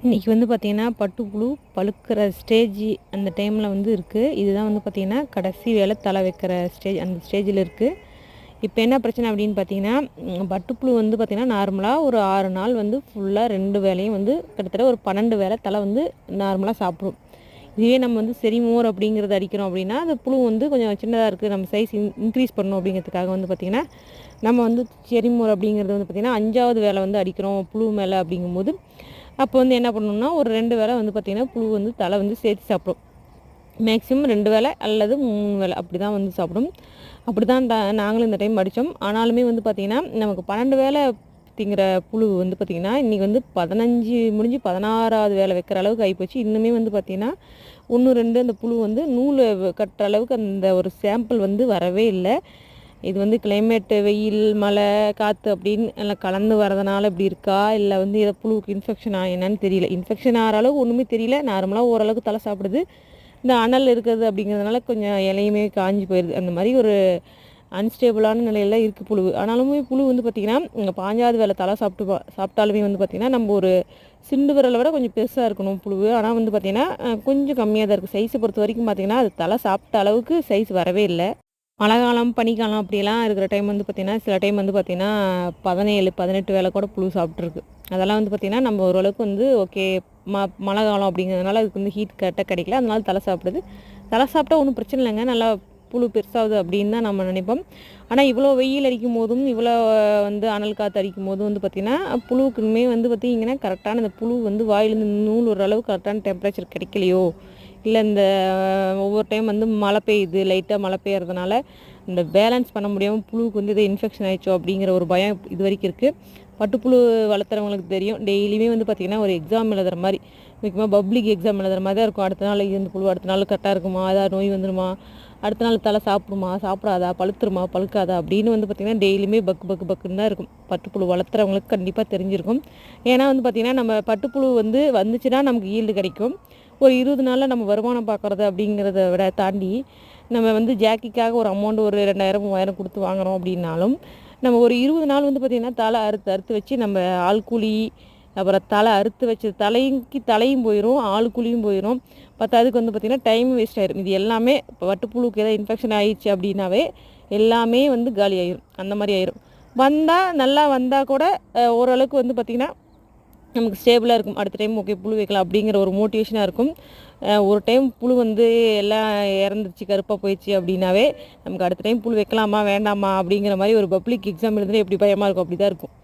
இன்றைக்கி வந்து பார்த்திங்கன்னா பட்டுப்புழு பழுக்கிற ஸ்டேஜ் அந்த டைமில் வந்து இருக்குது. இதுதான் வந்து பார்த்திங்கன்னா கடைசி வேலை தலை வைக்கிற ஸ்டேஜ், அந்த ஸ்டேஜில் இருக்குது. இப்போ என்ன பிரச்சனை அப்படின்னு பார்த்தீங்கன்னா, பட்டுப்புழு வந்து பார்த்திங்கன்னா நார்மலாக ஒரு 6 நாள் வந்து ஃபுல்லாக 2 வேளையும் வந்து கிட்டத்தட்ட ஒரு 12 வேளை தலை வந்து நார்மலாக சாப்பிடும். இதுவே நம்ம வந்து செரிமோர் அப்படிங்கிறது அடிக்கிறோம் அப்படின்னா, அந்த புழு வந்து கொஞ்சம் சின்னதாக இருக்குது, நம்ம சைஸ் இன்க்ரீஸ் பண்ணணும் அப்படிங்கிறதுக்காக வந்து பார்த்திங்கன்னா, நம்ம வந்து செரிமோர் அப்படிங்கிறது வந்து பார்த்திங்கன்னா 5வது வேளை வந்து அடிக்கிறோம் புழு மேலே அப்படிங்கும்போது, அப்போ வந்து என்ன பண்ணணும்னா ஒரு 2 வேளை வந்து பார்த்திங்கன்னா புழு வந்து தலை வந்து சேர்த்து சாப்பிடும். மேக்ஸிமம் 2 வேளை அல்லது 3 வேளை அப்படி தான் வந்து சாப்பிடும். அப்படி தான் நாங்களும் இந்த டைம் அடித்தோம். ஆனாலுமே வந்து பார்த்திங்கன்னா நமக்கு 12 வேளை திங்கிற புழு வந்து பார்த்திங்கன்னா இன்றைக்கி வந்து 15 முடிஞ்சு 16வது வேளை வைக்கிற அளவுக்கு ஆகிப்போச்சு. இன்னுமே வந்து பார்த்திங்கன்னா 1, 2 அந்த புழு வந்து நூல் கட்டுற அளவுக்கு அந்த ஒரு சாம்பிள் வந்து வரவே இல்லை. இது வந்து கிளைமேட்டு வெயில் மழை காற்று அப்படின்னு எல்லாம் கலந்து வரதுனால இப்படி இருக்கா, இல்லை வந்து ஏதோ புழுவுக்கு இன்ஃபெக்ஷன் என்னன்னு தெரியல. இன்ஃபெக்ஷன் ஆகிற அளவுக்கு ஒன்றுமே தெரியல. நார்மலாக ஓரளவுக்கு தலை சாப்பிடுது. இந்த அனல் இருக்கிறது அப்படிங்கிறதுனால கொஞ்சம் இலையுமே காஞ்சி போயிடுது. அந்த மாதிரி ஒரு அன்ஸ்டேபிளான நிலையில் இருக்குது புழு. ஆனாலுமே புழு வந்து பார்த்திங்கன்னா 5வது வேளை தலை சாப்பிட்டாலுமே வந்து பார்த்திங்கன்னா நம்ம ஒரு சிண்டு விரலை விட கொஞ்சம் பெருசாக இருக்கணும் புழு. ஆனால் வந்து பார்த்திங்கன்னா கொஞ்சம் கம்மியாக தான் இருக்குது. சைஸை பொறுத்த வரைக்கும் பார்த்திங்கன்னா அது தலை சாப்பிட்ட அளவுக்கு சைஸ் வரவே இல்லை. மழை காலம் பனிக்காலம் அப்படியெல்லாம் இருக்கிற டைம் வந்து பார்த்திங்கன்னா சில டைம் வந்து பார்த்திங்கன்னா 17, 18 வேளை கூட புழு சாப்பிட்ருக்கு. அதெல்லாம் வந்து பார்த்திங்கன்னா நம்ம ஓரளவுக்கு வந்து ஓகே மழை காலம் அப்படிங்கிறதுனால அதுக்கு வந்து ஹீட் கரெக்டாக கிடைக்கல, அதனால தலை சாப்பிடுது. தலை சாப்பிட்டா ஒன்றும் பிரச்சனை இல்லைங்க, நல்லா புழு பெருசாகுது அப்படின்னு தான் நம்ம நினைப்போம். ஆனால் இவ்வளோ வெயில் அடிக்கும் போதும் இவ்வளோ வந்து அனல் காற்று அடிக்கும் போதும் வந்து பார்த்திங்கன்னா புழுவுக்குமே வந்து பார்த்திங்கன்னா கரெக்டான இந்த புழு வந்து வாயிலேருந்து நூல் ஒரு அளவுக்கு கரெக்டான டெம்பரேச்சர் கிடைக்கலையோ, இல்லை இந்த ஒவ்வொரு டைம் வந்து மழை பெய்யுது, லைட்டாக மழை பெய்யறதுனால இந்த பேலன்ஸ் பண்ண முடியாமல் புழுவுக்கு வந்து இதை இன்ஃபெக்ஷன் ஆகிடுச்சோ அப்படிங்கிற ஒரு பயம் இது வரைக்கும் இருக்குது. பட்டுப்புழு வளர்த்துறவங்களுக்கு தெரியும். டெய்லியுமே வந்து பார்த்திங்கன்னா ஒரு எக்ஸாம் எழுதுகிற மாதிரி, முக்கியமாக பப்ளிக் எக்ஸாம் எழுதுகிற மாதிரி தான் இருக்கும். அடுத்த நாள் இந்த புழு அடுத்த நாள் கரெக்டாக இருக்குமா, ஏதாவது நோய் வந்துடுமா, அடுத்த நாள் தலை சாப்பிடுமா சாப்பிடாதா, பழுத்துருமா பழுக்காதா அப்படின்னு வந்து பார்த்திங்கன்னா டெய்லியுமே பக்குன்னு தான் இருக்கும். பட்டுப்புழு வளர்த்துறவங்களுக்கு கண்டிப்பாக தெரிஞ்சிருக்கும். ஏன்னா வந்து பார்த்திங்கன்னா நம்ம பட்டுப்புழு வந்து வந்துச்சுன்னா நமக்கு ஈல்டு கிடைக்கும். ஒரு 20 நாளில் நம்ம வருமானம் பார்க்குறது அப்படிங்கிறத விட தாண்டி நம்ம வந்து ஜாக்கிக்காக ஒரு அமௌண்ட் ஒரு 2000, 3000 கொடுத்து வாங்குகிறோம் அப்படின்னாலும் நம்ம ஒரு 20 நாள் வந்து பார்த்திங்கன்னா தலை அறுத்து வச்சு நம்ம ஆள் கூலி, அப்புறம் தலை அறுத்து வச்ச தலையும் போயிடும், ஆள் கூலியும் போயிடும். அதுக்கு வந்து பார்த்திங்கன்னா டைம் வேஸ்ட் ஆயிடும். இது எல்லாமே இப்போ பட்டுப்புழுக்கு ஏதாவது இன்ஃபெக்ஷன் ஆயிடுச்சு அப்படின்னாவே எல்லாமே வந்து காலி ஆயிரும். அந்த மாதிரி ஆயிரும். நல்லா வந்தால் கூட ஓரளவுக்கு வந்து பார்த்திங்கன்னா நமக்கு ஸ்டேபிளாக இருக்கும். அடுத்த டைம் ஓகே புழு வைக்கலாம் அப்படிங்கிற ஒரு மோட்டிவேஷனாக இருக்கும். ஒரு டைம் புழு வந்து எல்லாம் இறந்துருச்சு கருப்பாக போயிடுச்சு அப்படின்னாவே நமக்கு அடுத்த டைம் புழு வைக்கலாமா வேண்டாமா அப்படிங்கிற மாதிரி ஒரு பப்ளிக் எக்ஸாம் எழுதுனா எப்படி பயமாக இருக்கும் அப்படி தான் இருக்கும்.